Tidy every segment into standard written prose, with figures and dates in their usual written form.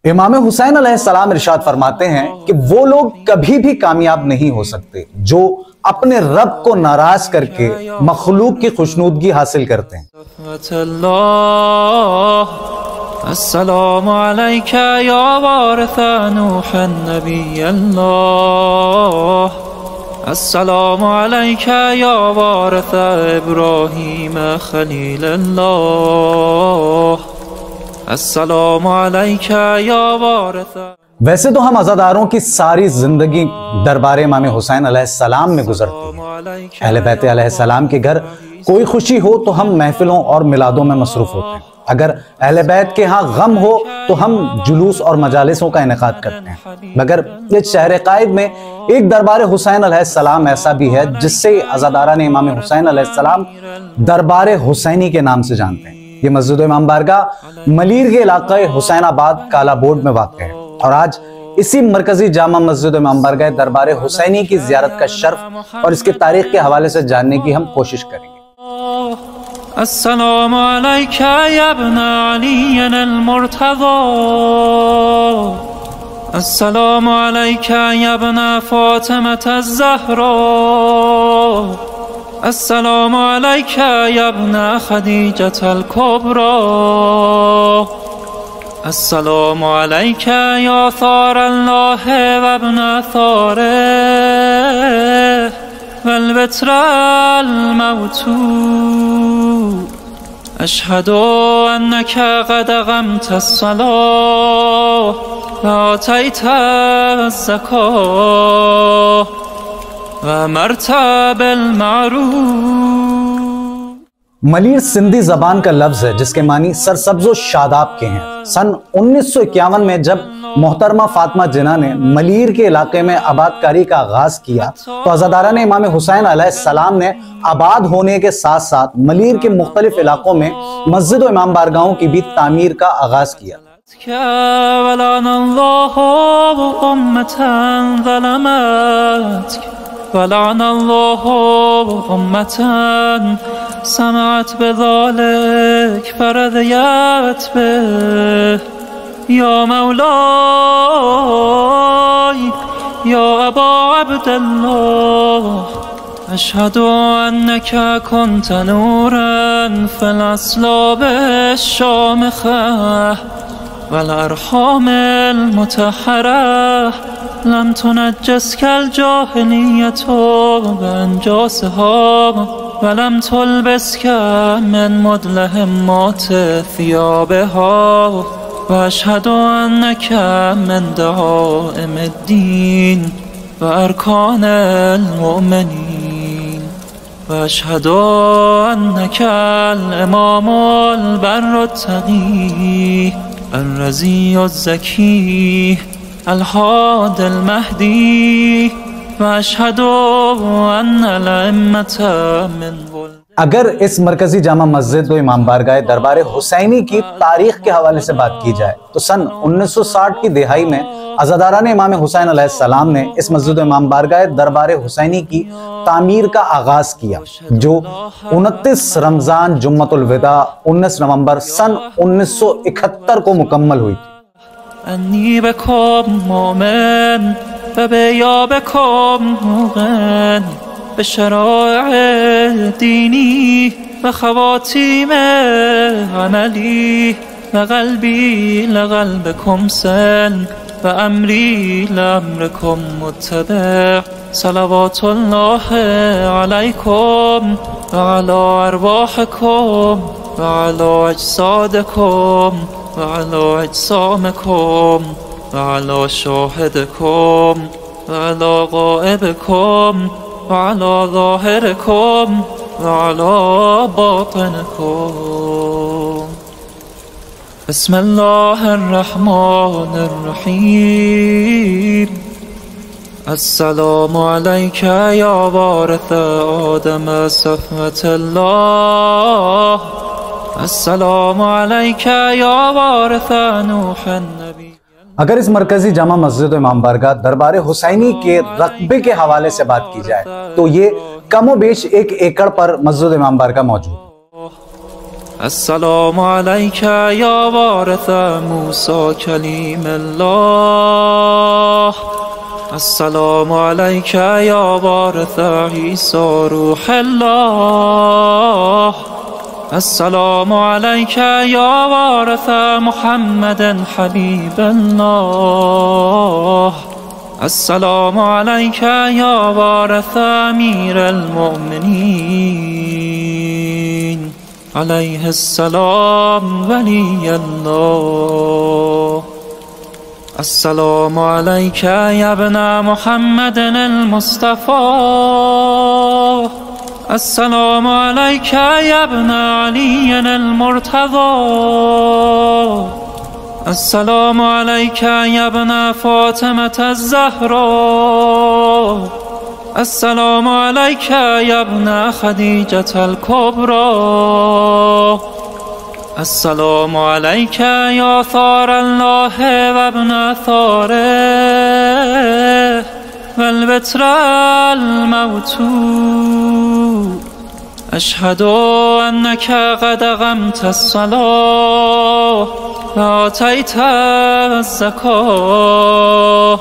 इमाम हुसैन अलैहिस्सलाम इरशाद फरमाते हैं कि वो लोग कभी भी कामयाब नहीं हो सकते जो अपने रब को नाराज करके मखलूक की खुशनुदगी हासिल करते हैं। अस्सलामु अलैका या वारिस नूह नबी अल्लाह, अस्सलामु अलैका या वारिस इब्राहीम खलील अल्लाह, अस्सलामु अलैका या वारिस। वैसे तो हम अज़ादारों की सारी जिंदगी दरबार इमाम हुसैन अलैहिस्सलाम में गुजरती है। अहले बैत अलैहिस्सलाम के घर कोई खुशी हो तो हम महफिलों और मिलादों में मसरूफ होते हैं। अगर अहले बैत के यहाँ गम हो तो हम जुलूस और मजालिसों का इनेकाद करते हैं। मगर इस शहर कायद में एक दरबार हुसैन अलैहिस्सलाम ऐसा भी है जिससे अज़ादारान इमाम हुसैन अलैहिस्सलाम दरबार हुसैनी के नाम से जानते हैं। ये मस्जिद इमाम बारगाह मलीर के इलाके हुसैनाबाद काला बोर्ड में वाक़ है और आज इसी मरकजी जामा मस्जिद इमाम बारगाह दरबार हुसैनी की ज़ियारत का शर्फ और इसकी तारीख के हवाले से जानने की हम कोशिश करेंगे। अस्सलामु अलैका या इब्न अली अल-मुर्तज़ा, अस्सलामु अलैका या इब्न फातिमा अज़-ज़हरा, अस्सलामु अलैका या इब्न खदीजा अल-कुबरा, अस्सलामु अलैका या सार अल्लाह व इब्न सारिह वल बित्र अल-मौतूद, अशहदु अन्नका क़द अक़मत अस्सलाह व आतैत अज़्ज़काह व अमरत बिल-मारूफ। मलीर सिंधी जबान का लफ्ज है जिसके मानी सरसब्ज़ो शादाब के हैं। सन 1951 में जब मोहतरमा फातिमा जिन्ना ने मलीर के इलाके में आबादकारी का आगाज किया तो अज़ादारान इमाम हुसैन अलैहिस्सलाम ने आबाद होने के साथ साथ मलीर के मुख्तलिफ इलाकों में मस्जिद और इमाम बारगाहों की भी तामीर का आगाज किया। ولعن الله أمة سمعت بذلك فرضيت به يا مولاي يا أبا عبد الله، أشهد أنك كنت نورا في الأصلاب الشامخة والأرحام المطهرة، لم تنجسك الجاهلية بأنجاسها ولم تلبسك من مدلهمات ثيابها، وأشهد أنك من دعائم الدين وأركان المؤمنين، وأشهد أنك الإمام البر التقي الرزي الزكي الحاد المهدي، وأشهد أن الأئمة من अगर इस मरकजी जामा मस्जिद व इमाम बारगाह दरबार हुसैनी की तारीख के हवाले से बात की जाए तो सन 1960 की दिहाई में अज़ादारान इमाम हुसैन अलैहिस्सलाम ने इस मस्जिद इमाम बारगाह दरबार हुसैनी की तामीर का आगाज किया जो 29 रमजान जुम्मतुल विदा 19 नवंबर सन 1971 को मुकम्मल हुई थी। أني بكم مؤمن وبيا بكم موقن بشرائع ديني وخواتيم عملي، وقلبي لقلبكم سلم وأمري لأمركم متبع، صلوات الله عليكم وعلى أرواحكم وعلى أجسادكم وعلى أجسامكم وعلى شاهدكم وعلى غائبكم وعلى ظاهركم وعلى باطنكم. بسم الله الرحمن الرحيم. السلام عليك يا وارث آدم صفوة الله، अस्सलामु अलैका या वारिस नूह नबी। अगर इस मरकजी जामा मस्जिद इमाम बारगाह दरबार हुसैनी के रकबे के हवाले से बात की जाए तो ये कमोबेश 1 एकड़ पर मस्जिद इमाम बारगाह मौजूद। السلام عليك يا وارث موسى كليم الله. السلام عليك يا وارث عيسى روح الله. السلام عليك يا وارث محمد حبيب الله. السلام عليك يا وارث أمير المؤمنين عليه السلام ولي الله. السلام عليك يا ابن محمد المصطفى. السلام عليك يا ابن علي المرتضى. السلام عليك يا ابن فاطمة الزهراء. السلام عليك يا ابن خديجة الكبرى. السلام عليك يا ثار الله وابن ثاره والبتر الموتور. أشهد أنك قد أقمت الصلاة وآتيت الزكاة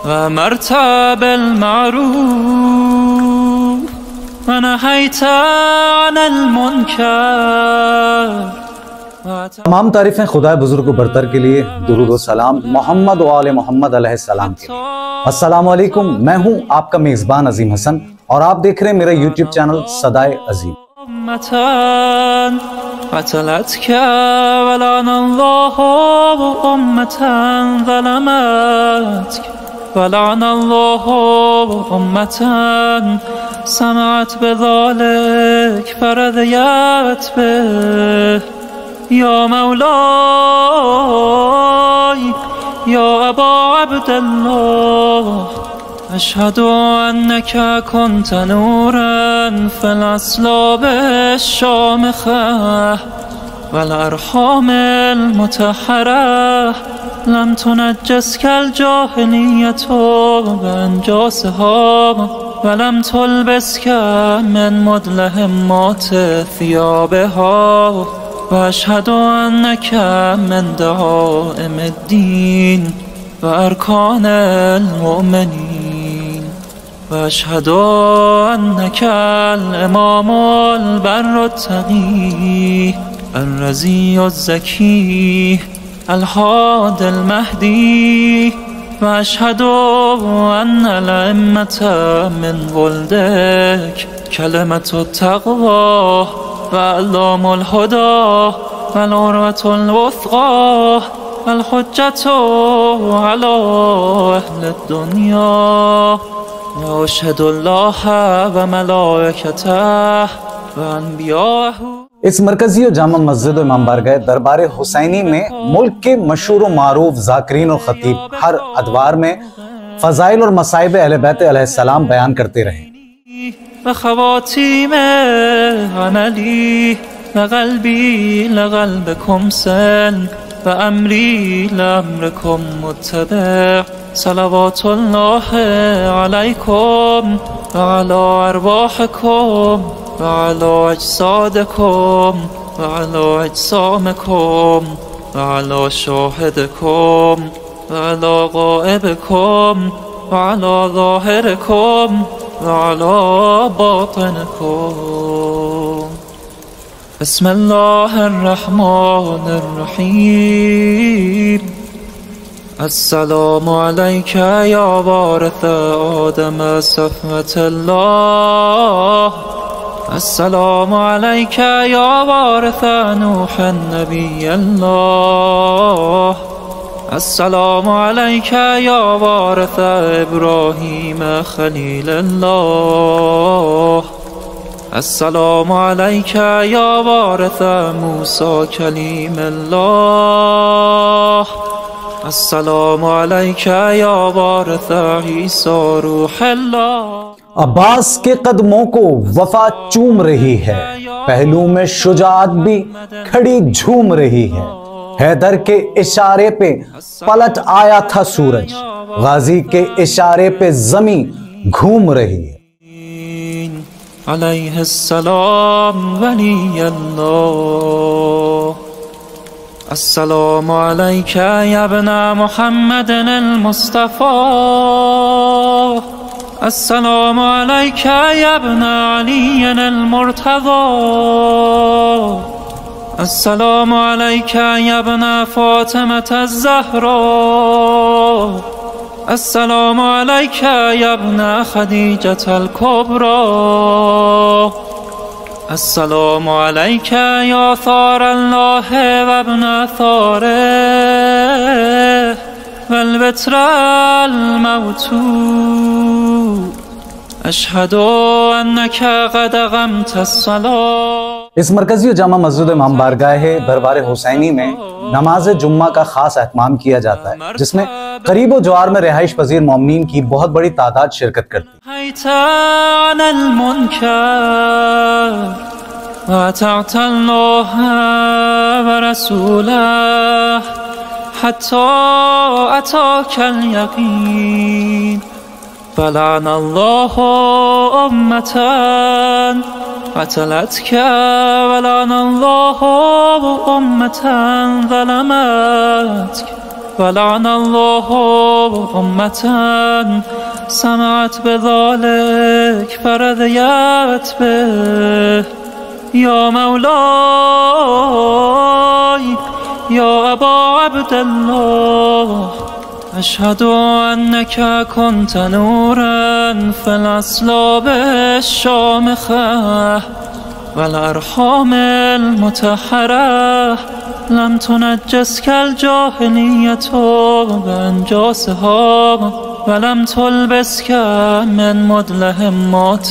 وأمرت بالمعروف ونهيت عن المنكر. तमाम तारीफें खुदा बुजुर्ग बरतर के लिए। दुरूद व सलाम मोहम्मद व आले मोहम्मद अलैहिस्सलाम के लिए। अस्सलाम वालेकुम, मैं हूं आपका मेजबान अजीम हसन और आप देख रहे हैं मेरा यूट्यूब चैनल सदाए अजीम। قتلتك ولعن الله أمة ظلمتك ولعن الله أمة سمعت بذلك فرضيت به. يا مولاي يا أبا عبد الله، أشهد أنك كنت نورا في الأصلاب الشامخة والأرحام المتحرة. لم تنجسك الجاهلية بأنجاسها ولم تلبسك من مدلهمات ثيابها. وأشهد أنك من دعائم الدين وأركان المؤمنين. وأشهد أنك الإمام البر التقي الرزي الزكي الهادي المهدي. وأشهد أن الأئمة من ولدك كلمة التقوى وأعلام الهدى والعروة الوثقى والحجة على أهل الدنيا. وأشهد الله وملائكته وأنبياءه। इस मरकजी और जामा मस्जिद इमाम बारगाह दरबार हुसैनी में मुल्क के मशहूर व मारूफ ज़ाकिरीन और खतीब हर अदवार में फ़ज़ाइल और मसाइब अहले बैत अलैहिस्सलाम बयान करते रहे। وخواتيم عملي وقلبي لقلبكم سن وأمري لأمركم متبع. صلوات الله عليكم وعلى أرواحكم وعلى أجسادكم وعلى أجسامكم وعلى شاهدكم وعلى غائبكم وعلى ظاهركم وعلى باطنكم. بسم الله الرحمن الرحيم. السلام عليك يا وارث آدم صفوة الله. السلام عليك يا وارث نوح نبي الله. السلام عليك يا وارث إبراهيم خليل الله. السلام عليك يا وارث موسى كليم الله. السلام عليك يا وارث عيسى روح الله. अब्बास के कदमों को वफा चूम रही है, पहलू में शुजाअत भी खड़ी झूम रही है। हैदर के इशारे पे पलट आया था सूरज, गाजी के इशारे पे जमी घूम रही है। عليه السلام ولي الله. السلام عليك يا ابن محمد المصطفى. السلام عليك يا ابن علي المرتضى. السلام عليك يا ابن فاطمة الزهراء. السلام عليك يا ابن خديجة الكبرى. السلام عليك يا ثار الله وابن ثاره والبتر الموتود. أشهد أنك قد أقمت الصلاة. इस मरकजी जामा मस्जिद इमाम बारगाह दरबार हुसैनी में नमाज जुम्मा का खास एहतमाम किया जाता है, जिसमें करीबो जवार में रिहाइश पजीर मोमिनीन की बहुत बड़ी तादाद शिरकत करती है। فلعن الله أمة قتلتك ولعن الله أمة ظلمتك ولعن الله أمة سمعت بذلك فرضيت به. يا مولاي يا أبا عبد الله، أشهد أنك كنت نورا في الأصلاب الشامخة والأرحام المطهرة. لم تنجسك الجاهلية بأنجاسها ولم تلبسك من مدلهمات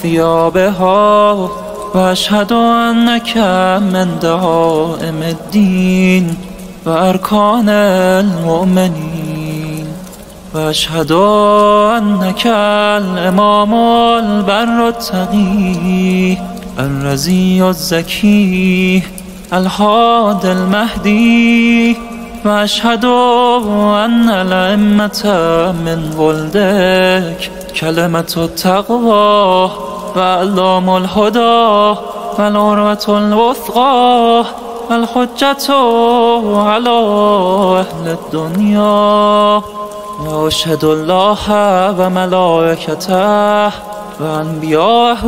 ثيابها. وأشهد أنك من دعائم الدين وأركان المؤمنين. وأشهد أنك الإمام البر التقي الرزي الزكي الهادي المهدي. وأشهد أن الأئمة من ولدك كلمة التقوى وأعلام الهدى والعروة الوثقى الحجة على أهل الدنيا. وأشهد الله وملائكته وأنبياءه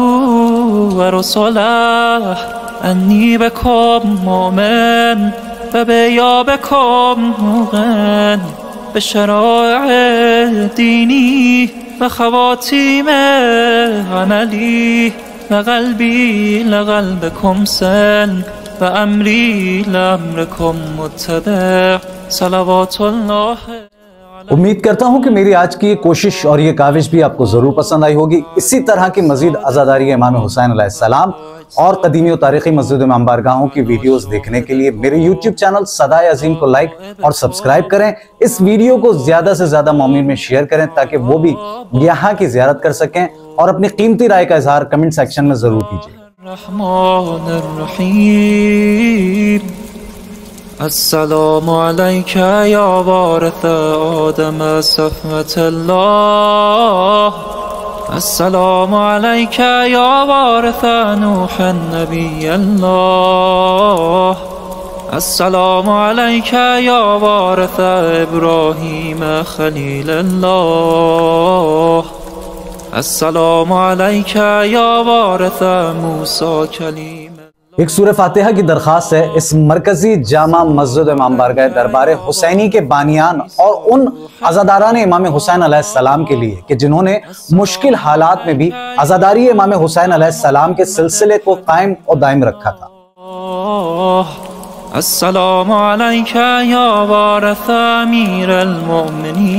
ورسله أني بكم مؤمن وبإيابكم موقن بشرائع ديني وخواتيم عملي وقلبي لقلبكم سن وأمري لأمركم متبع صلوات الله. उम्मीद करता हूं कि मेरी आज की ये कोशिश और ये काविश भी आपको जरूर पसंद आई होगी। इसी तरह की मजीद अज़ादारी इमाम हुसैन अलैहिस्सलाम और कदीमी और तारीखी मस्जिद इमाम बारगाहों की वीडियोस देखने के लिए मेरे YouTube चैनल सदाए अजीम को लाइक और सब्सक्राइब करें। इस वीडियो को ज्यादा से ज्यादा मोमिन में शेयर करें ताकि वो भी यहाँ की ज़ियारत कर सकें और अपनी कीमती राय का इजहार कमेंट सेक्शन में जरूर कीजिए। السلام عليك يا وارث آدم صفوة الله. السلام عليك يا وارث نوح نبي الله. السلام عليك يا وارث إبراهيم خليل الله. السلام عليك يا وارث موسى كليم. एक सूरह फातिहा की दरखास्त है इस मरकजी जामा मस्जिद इमाम बारगाह दरबार हुसैनी के बानियान और उन अज़ादारान इमाम हुसैन अलैहिस्सलाम के लिए कि जिन्होंने मुश्किल हालात में भी अज़ादारी इमाम हुसैन अलैहिस्सलाम के सिलसिले को कायम और दायम रखा था। अस्सलामु अलैका या वारिस अमीर अल-मुअमिनीन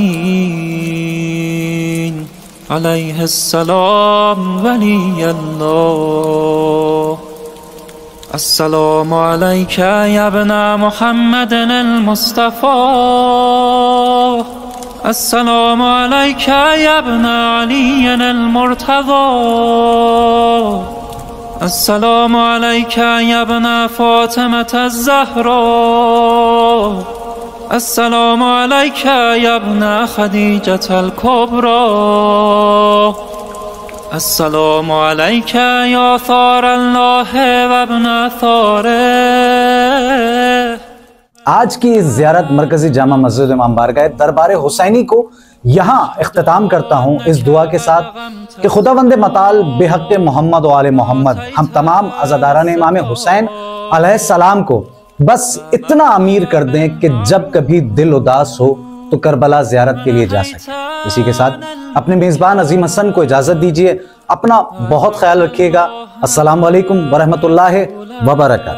अलैहिस्सलाम वलियल्लाह। السلام عليك يا ابن محمد المصطفى. السلام عليك يا ابن علي المرتضى. السلام عليك يا ابن فاطمة الزهراء. السلام عليك يا ابن خديجة الكبرى. السلام عليك يا ثار الله وابن ثاره। आज की इस ज़ियारत मरकजी जामा मस्जिद इमाम बारगाह दरबार हुसैनी को यहाँ इख्तिताम करता हूँ इस दुआ के साथ कि खुदावंद मताल बेहक़ मोहम्मद व आले मोहम्मद हम तमाम अज़ादारान इमाम हुसैन अलैहिस्सलाम को बस इतना अमीर कर दें कि जब कभी दिल उदास हो तो करबला ज़ियारत के लिए जा सके। इसी के साथ अपने मेज़बान अजीम हसन को इजाज़त दीजिए। अपना बहुत ख्याल रखिएगा। अस्सलामु अलैकुम व रहमतुल्लाहि व बरकातहू।